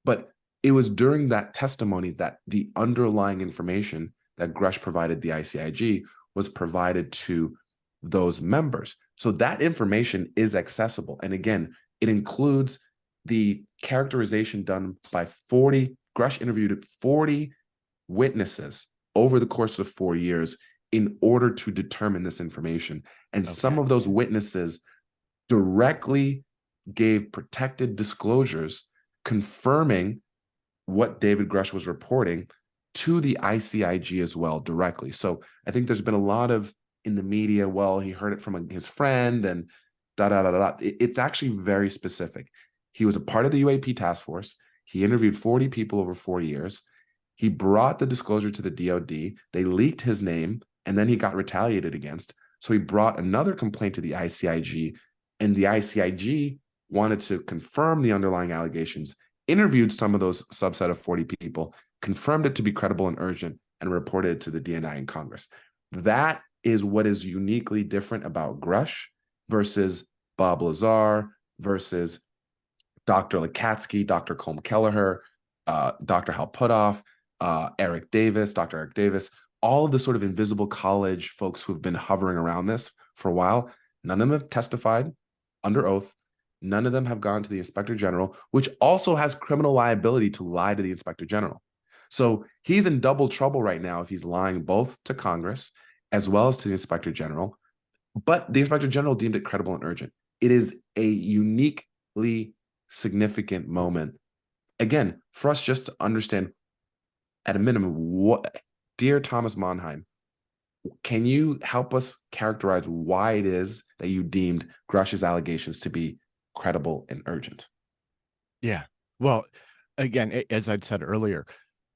But it was during that testimony that the underlying information that Grusch provided the ICIG was provided to those members. So that information is accessible. And again, it includes the characterization done by Grusch interviewed 40 witnesses over the course of 4 years in order to determine this information. And some of those witnesses directly gave protected disclosures confirming what David Grusch was reporting to the ICIG as well directly. So I think there's been a lot of, in the media, well, he heard it from his friend and da-da-da-da. It's actually very specific. He was a part of the UAP task force. He interviewed 40 people over 4 years. He brought the disclosure to the DoD. They leaked his name, and then he got retaliated against. So he brought another complaint to the ICIG, and the ICIG wanted to confirm the underlying allegations, interviewed some of those subset of 40 people, confirmed it to be credible and urgent, and reported it to the DNI in Congress. That is what is uniquely different about Grusch versus Bob Lazar versus Dr. Lakatsky, Dr. Colm Kelleher, Dr. Hal Puthoff, Dr. Eric Davis, all of the sort of invisible college folks who have been hovering around this for a while. None of them have testified under oath. None of them have gone to the Inspector General, which also has criminal liability to lie to the Inspector General. So he's in double trouble right now if he's lying both to Congress as well as to the Inspector General. But the Inspector General deemed it credible and urgent. It is a uniquely significant moment, again, for us just to understand at a minimum, what, dear Thomas Monheim, can you help us characterize why it is that you deemed Grusch's allegations to be credible and urgent? Yeah. Well, again, as I'd said earlier,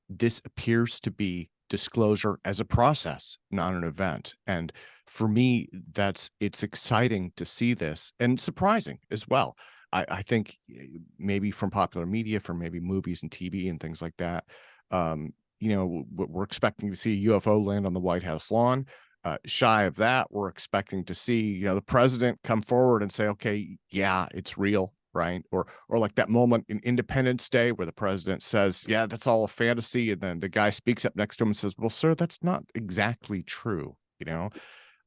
this appears to be disclosure as a process, not an event. And for me, it's exciting to see this, and surprising as well. I think maybe from popular media, from maybe movies and TV and things like that, we're expecting to see a UFO land on the White House lawn. Shy of that, we're expecting to see, the president come forward and say, okay, yeah, it's real, right? Or like that moment in Independence Day where the president says, yeah, that's all a fantasy. And then the guy speaks up next to him and says, well, sir, that's not exactly true,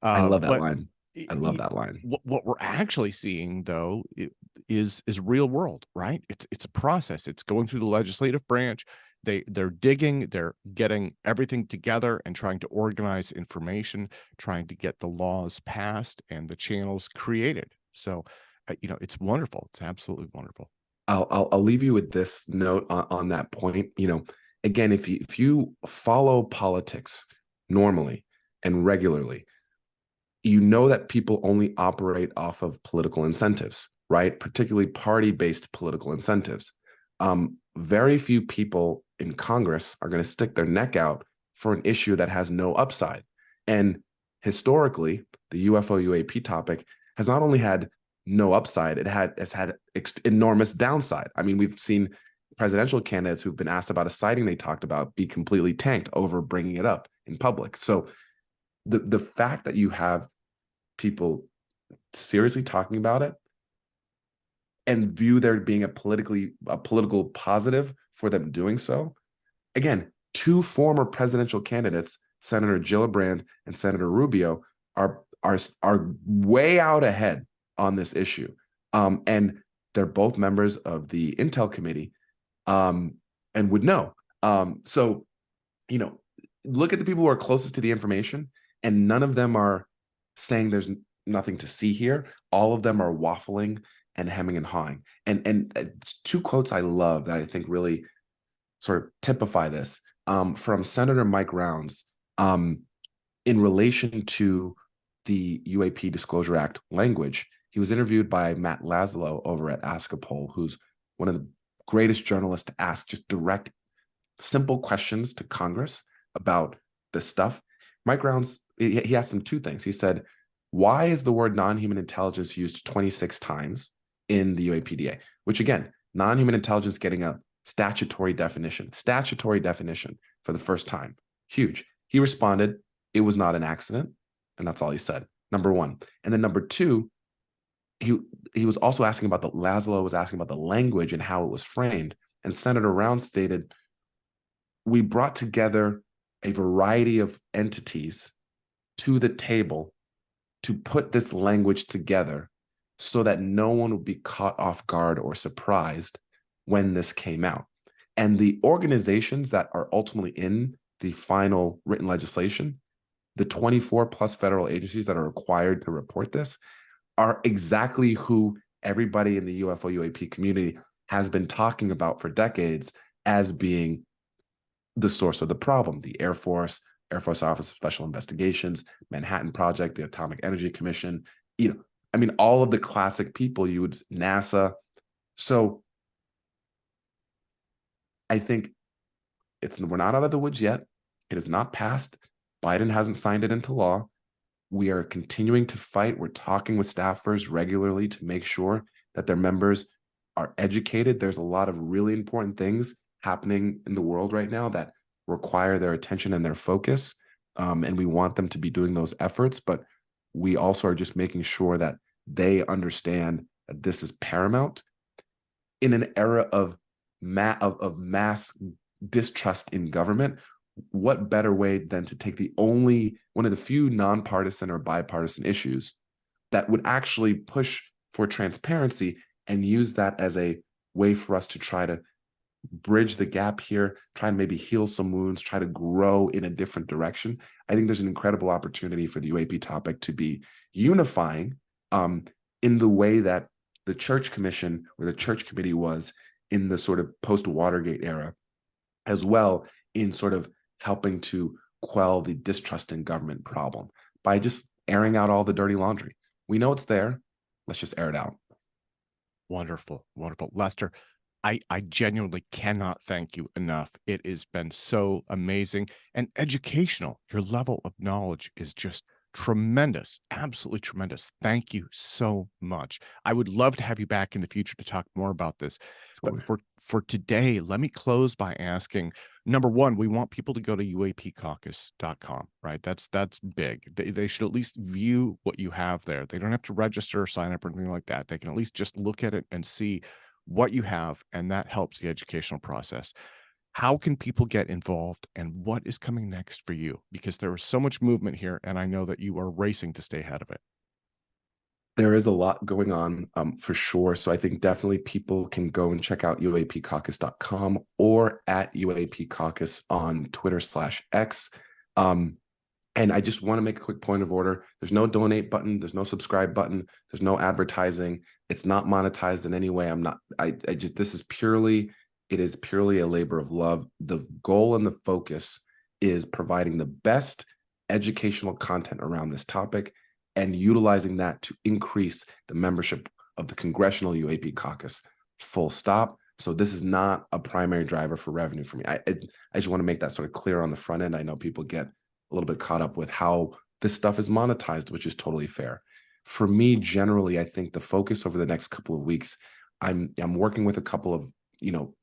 I love that but line. I love that line. What we're actually seeing, though, is real world, right? It's a process. It's going through the legislative branch. They're digging, they're getting everything together and trying to organize information, trying to get the laws passed and the channels created. So, it's wonderful. It's absolutely wonderful. I'll leave you with this note on that point. Again, if you follow politics normally and regularly, you know that people only operate off of political incentives, right? Particularly party-based political incentives. Very few people in Congress are going to stick their neck out for an issue that has no upside. And historically, the UFO UAP topic has not only had no upside, has had enormous downside. I mean, we've seen presidential candidates who've been asked about a sighting they talked about be completely tanked over bringing it up in public. So the fact that you have people seriously talking about it and view there being a political positive for them doing so. Again, two former presidential candidates, Senator Gillibrand and Senator Rubio, are way out ahead on this issue. And they're both members of the Intel Committee, and would know. So, look at the people who are closest to the information, and none of them are saying there's nothing to see here. All of them are waffling and hemming and hawing. And two quotes I love that I think really sort of typify this, from Senator Mike Rounds, in relation to the UAP Disclosure Act language. He was interviewed by Matt Laszlo over at Ask a Poll, who's one of the greatest journalists to ask just direct, simple questions to Congress about this stuff. Mike Rounds, he asked him two things. He said, why is the word non-human intelligence used 26 times in the UAPDA? Which again, non-human intelligence getting a statutory definition for the first time. Huge. He responded, it was not an accident. And that's all he said, number one. And then number two, he was also asking about Laszlo was asking about the language and how it was framed. And Senator Rounds stated, we brought together a variety of entities to the table to put this language together so that no one would be caught off guard or surprised when this came out. And the organizations that are ultimately in the final written legislation, the 24 plus federal agencies that are required to report this, are exactly who everybody in the UFO UAP community has been talking about for decades as being the source of the problem. The Air Force Office of Special Investigations, Manhattan Project, the Atomic Energy Commission, all of the classic people, NASA. So I think we're not out of the woods yet. It is not passed. Biden hasn't signed it into law. We are continuing to fight. We're talking with staffers regularly to make sure that their members are educated. There's a lot of really important things happening in the world right now that require their attention and their focus. And we want them to be doing those efforts, but we also are just making sure that they understand that this is paramount. In an era of mass distrust in government, what better way than to take one of the few nonpartisan or bipartisan issues that would actually push for transparency and use that as a way for us to try to bridge the gap here, try and maybe heal some wounds, try to grow in a different direction. I think there's an incredible opportunity for the UAP topic to be unifying in the way that the Church Commission or the Church Committee was in the sort of post-Watergate era, as well in sort of helping to quell the distrust in government problem by just airing out all the dirty laundry. We know it's there. Let's just air it out. Wonderful. Wonderful. Lester, I genuinely cannot thank you enough. It has been so amazing and educational. Your level of knowledge is just tremendous, absolutely tremendous. Thank you so much. I would love to have you back in the future to talk more about this. But for today, let me close by asking, number one, we want people to go to UAPCaucus.com, right? That's big. They should at least view what you have there. They don't have to register or sign up or anything like that. They can at least just look at it and see what you have, and that helps the educational process. How can people get involved, and what is coming next for you? Because there is so much movement here, and I know that you are racing to stay ahead of it. There is a lot going on, for sure. So I think definitely people can go and check out UAPCaucus.com or at UAP Caucus on Twitter/X. And I just want to make a quick point of order. There's no donate button. There's no subscribe button. There's no advertising. It's not monetized in any way. This is purely a labor of love. The goal and the focus is providing the best educational content around this topic and utilizing that to increase the membership of the Congressional UAP Caucus, full stop. So this is not a primary driver for revenue for me. I just want to make that sort of clear on the front end. I know people get a little bit caught up with how this stuff is monetized, which is totally fair. For me, generally, I think the focus over the next couple of weeks, I'm working with a couple of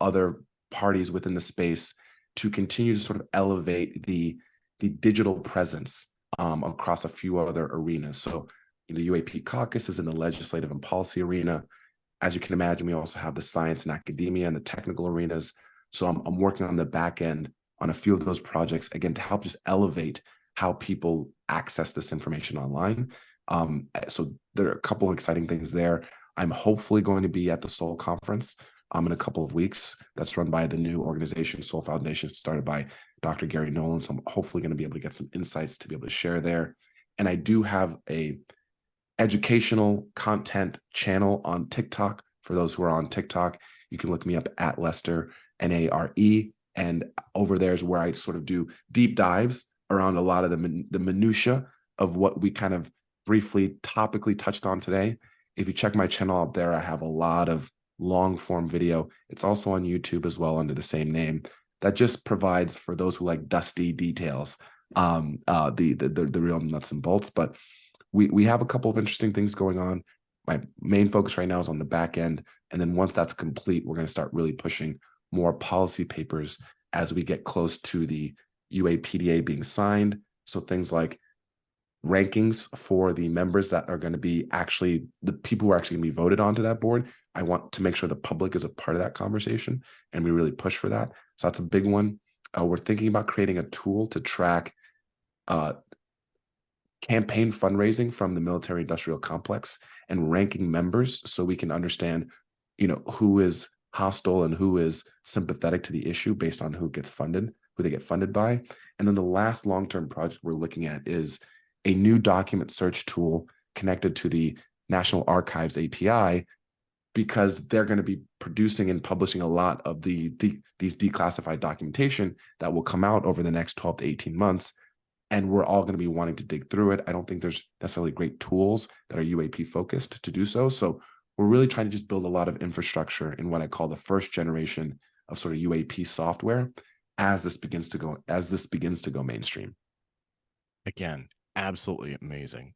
other parties within the space to continue to sort of elevate the digital presence across a few other arenas. So the UAP Caucus is in the legislative and policy arena. As you can imagine, we also have the science and academia and the technical arenas. So I'm working on the back end on a few of those projects, again, to help just elevate how people access this information online. So there are a couple of exciting things there. I'm hopefully going to be at the Soul Conference in a couple of weeks. That's run by the new organization, Soul Foundation, started by Dr. Gary Nolan. So I'm hopefully going to be able to get some insights to be able to share there. And I do have a educational content channel on TikTok. For those who are on TikTok, you can look me up at Lester, Nare. And over there is where I sort of do deep dives around a lot of the minutia of what we kind of briefly topically touched on today. If you check my channel out there, I have a lot of long form video. It's also on YouTube as well under the same name. That just provides for those who like dusty details, the real nuts and bolts. But we have a couple of interesting things going on. My main focus right now is on the back end. And then once that's complete, we're going to start really pushing more policy papers as we get close to the UAPDA being signed. So things like rankings for the members that are going to be actually the people who are actually going to be voted onto that board. I want to make sure the public is a part of that conversation, and we really push for that. So that's a big one. We're thinking about creating a tool to track campaign fundraising from the military industrial complex and ranking members so we can understand, who is hostile and who is sympathetic to the issue based on who gets funded, who they get funded by. And then the last long-term project we're looking at is a new document search tool connected to the National Archives API, because they're going to be producing and publishing a lot of these declassified documentation that will come out over the next 12 to 18 months. And we're all going to be wanting to dig through it. I don't think there's necessarily great tools that are UAP focused to do so. So we're really trying to just build a lot of infrastructure in what I call the first generation of sort of UAP software as this begins to go mainstream. Again, absolutely amazing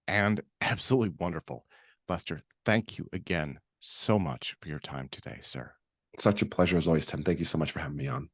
and absolutely wonderful. Lester, thank you again so much for your time today, sir. Such a pleasure as always, Tim. Thank you so much for having me on.